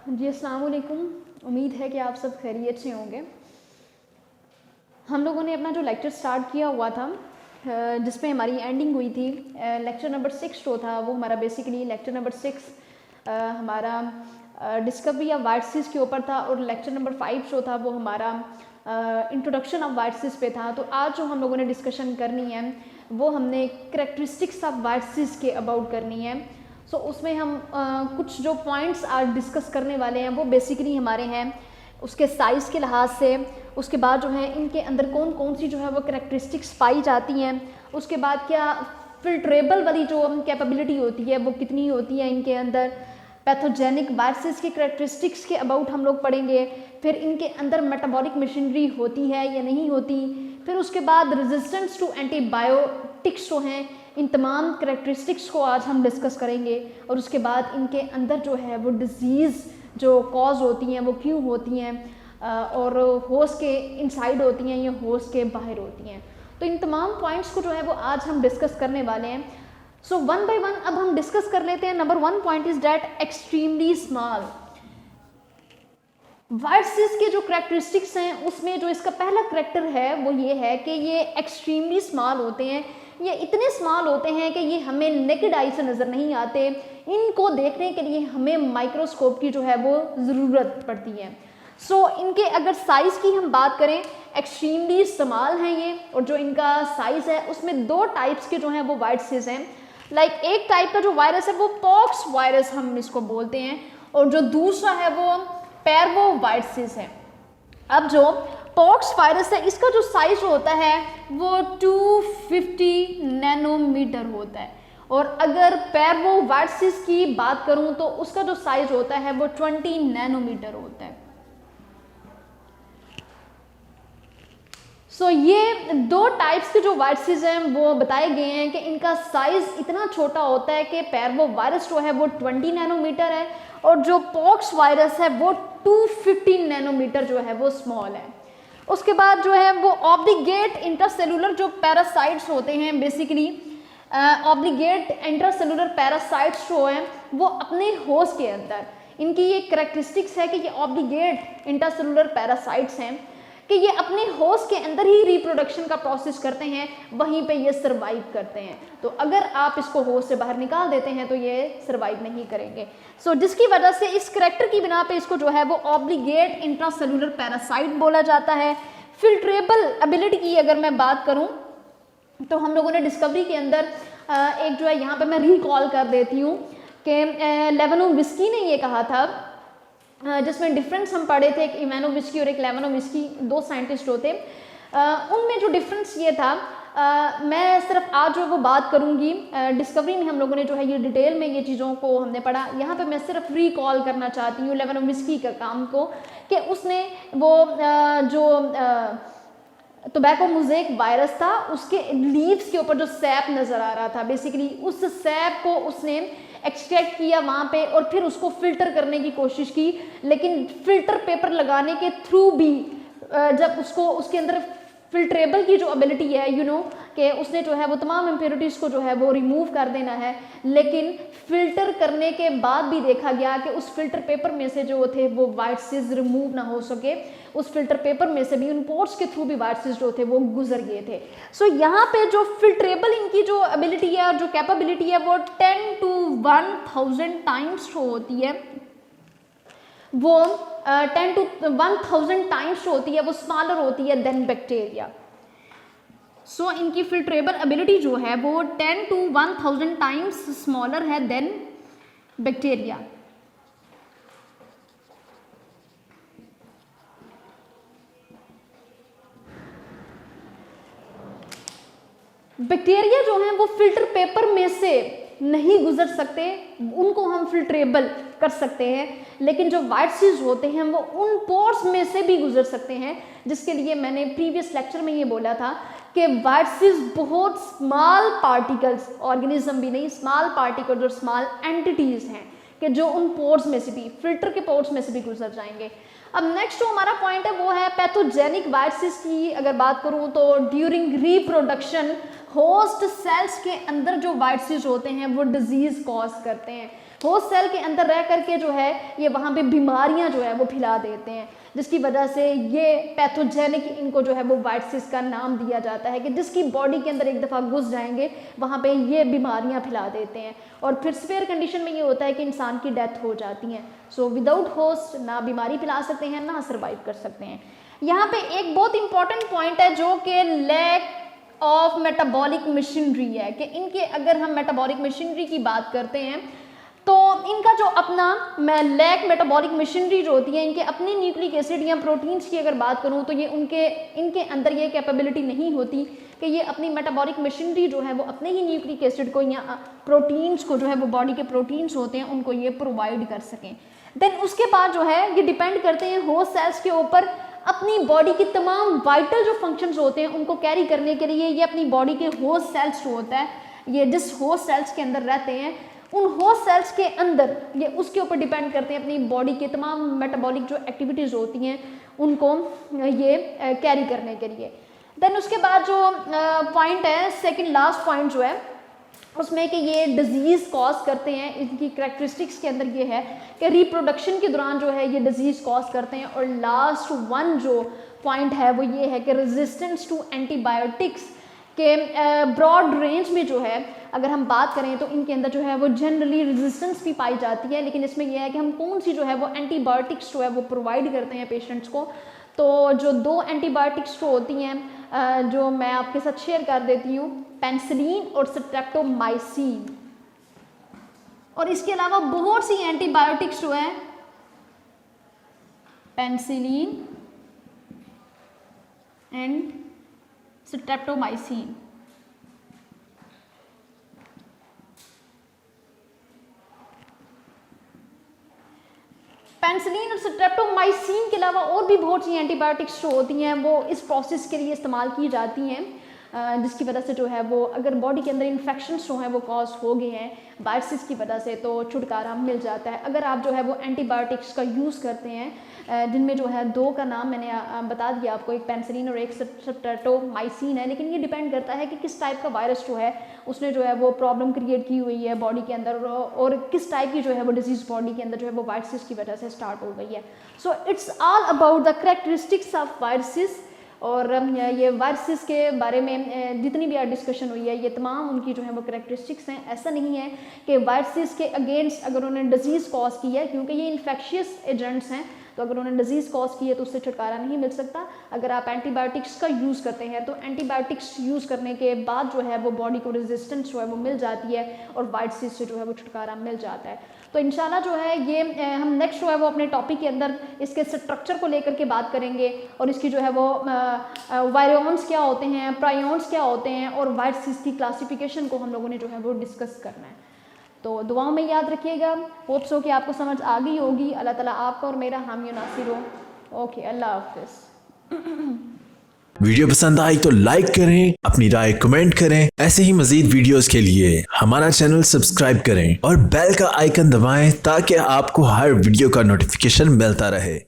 जी अस्सलाम वालेकुम। उम्मीद है कि आप सब खैरियत से होंगे। हम लोगों ने अपना जो लेक्चर स्टार्ट किया हुआ था जिसमें हमारी एंडिंग हुई थी, लेक्चर नंबर 6 जो था वो हमारा बेसिकली लेक्चर नंबर 6 हमारा डिस्कवरी ऑफ वाइटसिस के ऊपर था, और लेक्चर नंबर 5 जो था वो हमारा इंट्रोडक्शन ऑफ वाइटसिस पे था। तो आज जो हम लोगों ने डिस्कशन करनी है वो हमने करैक्टरिस्टिक्स ऑफ वाइटसिस के अबाउट करनी है। सो उसमें हम कुछ जो पॉइंट्स आज डिस्कस करने वाले हैं वो बेसिकली हमारे हैं उसके साइज़ के लिहाज से, उसके बाद जो है इनके अंदर कौन कौन सी जो है वो करैक्टरिस्टिक्स पाई जाती हैं, उसके बाद क्या फिल्ट्रेबल वाली जो कैपेबिलिटी होती है वो कितनी होती है इनके अंदर, पैथोजेनिक वायरसेस के करैक्टरिस्टिक्स के अबाउट हम लोग पढ़ेंगे, फिर इनके अंदर मेटाबॉलिक मशीनरी होती है या नहीं होती, फिर उसके बाद रेजिस्टेंस टू एंटीबायोटिक्स जो हैं इन तमाम करैक्टरिस्टिक्स को आज हम डिस्कस करेंगे, और उसके बाद इनके अंदर जो है वो डिजीज़ जो कॉज होती हैं वो क्यों होती हैं और होस्ट के इनसाइड होती हैं या होस्ट के बाहर होती हैं। तो इन तमाम पॉइंट्स को जो है वो आज हम डिस्कस करने वाले हैं। सो वन बाय वन अब हम डिस्कस कर लेते हैं। Number 1 point is that extremely small. Viruses के जो करैक्टरिस्टिक्स हैं उसमें जो इसका पहला करैक्टर है वो ये है कि ये एक्सट्रीमली स्मॉल होते हैं। ये इतने स्मॉल होते हैं कि ये हमें नेकेड आई से नज़र नहीं आते, इनको देखने के लिए हमें माइक्रोस्कोप की जो है वो ज़रूरत पड़ती है। सो इनके अगर साइज़ की हम बात करें, एक्सट्रीमली स्मॉल हैं ये, और जो इनका साइज़ है उसमें 2 टाइप्स के जो हैं वो वायरसेस हैं। एक टाइप का जो वायरस है वो पॉक्स वायरस हम इसको बोलते हैं, और जो दूसरा है वो पैरवो वायरसेस है। अब जो पॉक्स वायरस है इसका जो साइज होता है वो 250 नैनोमीटर होता है, और अगर पैरवो वायरसेस की बात करूं तो उसका जो साइज होता है वो 20 नैनोमीटर होता है। सो ये 2 टाइप्स के जो वायरसेस हैं वो बताए गए हैं कि इनका साइज इतना छोटा होता है कि पैरवो वायरस जो है वो 20 नैनोमीटर है, और जो पॉक्स वायरस है वो 250 नैनोमीटर जो है वो स्मॉल है। उसके बाद जो है वो ऑब्लिगेट इंट्रासेलुलर जो पैरासाइट्स होते हैं, बेसिकली ऑब्लिगेट इंट्रासेलुलर पैरासाइट्स जो हैं वो अपने होस्ट के अंदर, इनकी ये करैक्टरिस्टिक्स है कि ये ऑब्लिगेट इंट्रासेलुलर पैरासाइट्स हैं कि ये अपने होस्ट के अंदर ही रिप्रोडक्शन का प्रोसेस करते हैं, वहीं पे ये सर्वाइव करते हैं। तो अगर आप इसको होस्ट से बाहर निकाल देते हैं तो ये सर्वाइव नहीं करेंगे। सो जिसकी वजह से इस करैक्टर की बिना पे इसको जो है वो ऑब्लिगेट इंट्रासेलुलर पैरासाइट बोला जाता है। फिल्ट्रेबल एबिलिटी की अगर मैं बात करूं तो हम लोगों ने डिस्कवरी के अंदर एक जो है यहाँ पे मैं रिकॉल कर देती हूँ कि लेवानोविस्की ने ये कहा था, जिसमें डिफरेंस हम पढ़े थे, एक इवानोविस्की और एक लेवानोविस्की 2 साइंटिस्ट होते, उनमें जो डिफरेंस ये था, मैं सिर्फ आज जो वो बात करूंगी, डिस्कवरी में हम लोगों ने जो है ये डिटेल में ये चीज़ों को हमने पढ़ा, यहाँ पे मैं सिर्फ रिकॉल करना चाहती हूँ लेवानोविस्की का काम को कि उसने वो जो टोबैको मोज़ेक वायरस था उसके लीव्स के ऊपर जो सैप नज़र आ रहा था, बेसिकली उस सैप को उसने एक्सट्रैक्ट किया वहाँ पे और फिर उसको फिल्टर करने की कोशिश की, लेकिन फिल्टर पेपर लगाने के थ्रू भी जब उसको उसके अंदर फिल्ट्रेबल की जो एबिलिटी है कि उसने जो है वो तमाम इम्प्योरिटीज़ को जो है वो रिमूव कर देना है, लेकिन फिल्टर करने के बाद भी देखा गया कि उस फिल्टर पेपर में से जो थे वो वायरसेस रिमूव ना हो सके, उस फिल्टर पेपर में से भी उन पोर्ट्स के थ्रू भी वायरसेस जो थे वो गुजर गए थे। सो यहाँ पे जो फिल्ट्रेबल इनकी जो एबिलिटी है और जो कैपेबिलिटी है वो 10 to 1000 टाइम्स होती है, वो 10 to 1000 टाइम्स होती है, वो स्मॉलर होती है देन बैक्टीरिया। सो इनकी फिल्ट्रेबल एबिलिटी जो है वो 10 to 1000 टाइम्स स्मॉलर है देन बैक्टीरिया। बैक्टीरिया जो हैं वो फिल्टर पेपर में से नहीं गुजर सकते, उनको हम फिल्ट्रेबल कर सकते हैं, लेकिन जो वायरसेस होते हैं वो उन पोर्स में से भी गुजर सकते हैं, जिसके लिए मैंने प्रीवियस लेक्चर में ये बोला था कि वायरसेस बहुत स्मॉल पार्टिकल्स, ऑर्गेनिज्म भी नहीं, स्मॉल पार्टिकल्स और स्मॉल एंटिटीज़ हैं कि जो उन पोर्स में से भी, फिल्टर के पोर्स में से भी गुजर जाएंगे। अब नेक्स्ट जो हमारा पॉइंट है वो है पैथोजेनिक वायरसेस की अगर बात करूँ तो ड्यूरिंग रिप्रोडक्शन होस्ट सेल्स के अंदर जो वायरसेस होते हैं वो डिजीज़ कॉज करते हैं। होस्ट सेल के अंदर रह करके जो है ये वहाँ पे बीमारियाँ जो है वो फैला देते हैं, जिसकी वजह से ये पैथोजेनिक इनको जो है वो वाइट सिस का नाम दिया जाता है, कि जिसकी बॉडी के अंदर एक दफ़ा घुस जाएंगे वहाँ पे ये बीमारियाँ फैला देते हैं और फिर स्पेयर कंडीशन में ये होता है कि इंसान की डेथ हो जाती है। सो विदाउट होस्ट ना बीमारी फैला सकते हैं ना सर्वाइव कर सकते हैं। यहाँ पे एक बहुत इंपॉर्टेंट पॉइंट है जो कि लैक ऑफ मेटाबॉलिक मशीनरी है, कि इनके अगर हम मेटाबॉलिक मशीनरी की बात करते हैं तो इनका जो अपना लैक मेटाबॉलिक मशीनरी जो होती है, इनके अपने न्यूक्लिक एसिड या प्रोटीन्स की अगर बात करूं तो ये इनके अंदर ये कैपेबिलिटी नहीं होती कि ये अपनी मेटाबॉलिक मशीनरी जो है वो अपने ही न्यूक्लिक एसिड को या प्रोटीन्स को जो है वो बॉडी के प्रोटीन्स होते हैं उनको ये प्रोवाइड कर सकें। देन उसके बाद जो है ये डिपेंड करते हैं होस्ट सेल्स के ऊपर अपनी बॉडी की तमाम वाइटल जो फंक्शंस होते हैं उनको कैरी करने के लिए। ये अपनी बॉडी के होस्ट सेल्स जो होता है, ये जिस होस्ट सेल्स के अंदर रहते हैं उन होस्ट सेल्स के अंदर ये उसके ऊपर डिपेंड करते हैं अपनी बॉडी के तमाम मेटाबॉलिक जो एक्टिविटीज़ होती हैं उनको ये कैरी करने के लिए। देन उसके बाद जो पॉइंट है, सेकंड लास्ट पॉइंट जो है उसमें कि ये डिजीज़ कॉज करते हैं। इनकी करैक्टरिस्टिक्स के अंदर ये है कि रिप्रोडक्शन के दौरान जो है ये डिजीज़ कॉज करते हैं। और लास्ट वन जो पॉइंट है वो ये है कि रेजिस्टेंस टू एंटीबायोटिक्स के ब्रॉड रेंज में जो है अगर हम बात करें तो इनके अंदर जो है वो जनरली रेजिस्टेंस भी पाई जाती है, लेकिन इसमें यह है कि हम कौन सी जो है वो एंटीबायोटिक्स जो है वो प्रोवाइड करते हैं पेशेंट्स को। तो जो 2 एंटीबायोटिक्स जो होती हैं जो मैं आपके साथ शेयर कर देती हूँ, पेनिसिलिन और स्ट्रेप्टोमाइसिन। और इसके अलावा बहुत सी एंटीबायोटिक्स जो है, पेनिसिलिन एंड स्ट्रेप्टोमाइसिन। पेनिसिलिन और स्ट्रेप्टोमाइसिन के अलावा और भी बहुत सी एंटीबायोटिक्स जो होती हैं वो इस प्रोसेस के लिए इस्तेमाल की जाती हैं, जिसकी वजह से जो है वो अगर बॉडी के अंदर इन्फेक्शंस जो हैं वो कॉज हो गए हैं वायरसेस की वजह से तो छुटकारा मिल जाता है। अगर आप जो है वो एंटीबायोटिक्स का यूज़ करते हैं जिनमें जो है 2 का नाम मैंने बता दिया आपको, एक पेनिसिलिन और एक स्ट्रेप्टोमाइसिन है, लेकिन ये डिपेंड करता है कि किस टाइप का वायरस जो है उसने जो है वो प्रॉब्लम क्रिएट की हुई है बॉडी के अंदर और किस टाइप की जो है वो डिजीज़ बॉडी के अंदर जो है वो वायरसेस की वजह से स्टार्ट हो गई है। So it's all about the characteristics of viruses. और ये वायरसेस के बारे में जितनी भी आज डिस्कशन हुई है ये तमाम उनकी जो है वो करैक्टरिस्टिक्स हैं। ऐसा नहीं है कि वायरसेस के अगेंस्ट अगर उन्होंने डिजीज़ कॉज की है, क्योंकि ये इन्फेक्शियस एजेंट्स हैं, तो अगर उन्होंने डिजीज़ कॉज की है तो उससे छुटकारा नहीं मिल सकता। अगर आप एंटीबायोटिक्स का यूज़ करते हैं तो एंटीबायोटिक्स यूज़ करने के बाद जो है वो बॉडी को रेजिस्टेंस जो है वो मिल जाती है और वायरसेस से जो है वो छुटकारा मिल जाता है। तो इंशाल्लाह जो है ये हम नेक्स्ट जो है वो अपने टॉपिक के अंदर इसके स्ट्रक्चर को लेकर के बात करेंगे और इसकी जो है वो वायरॉन्स क्या होते हैं, प्रायोन्स क्या होते हैं और वायरसेस की क्लासिफिकेशन को हम लोगों ने जो है वो डिस्कस करना है। तो दुआओं में याद रखिएगा। होप सो कि आपको समझ आ गई होगी। अल्लाह ताला आपका और मेरा हामी और नासिर हो। ओके, अल्लाह हाफिज़। वीडियो पसंद आई तो लाइक करें, अपनी राय कमेंट करें। ऐसे ही मजीद वीडियोस के लिए हमारा चैनल सब्सक्राइब करें और बेल का आइकन दबाएं ताकि आपको हर वीडियो का नोटिफिकेशन मिलता रहे।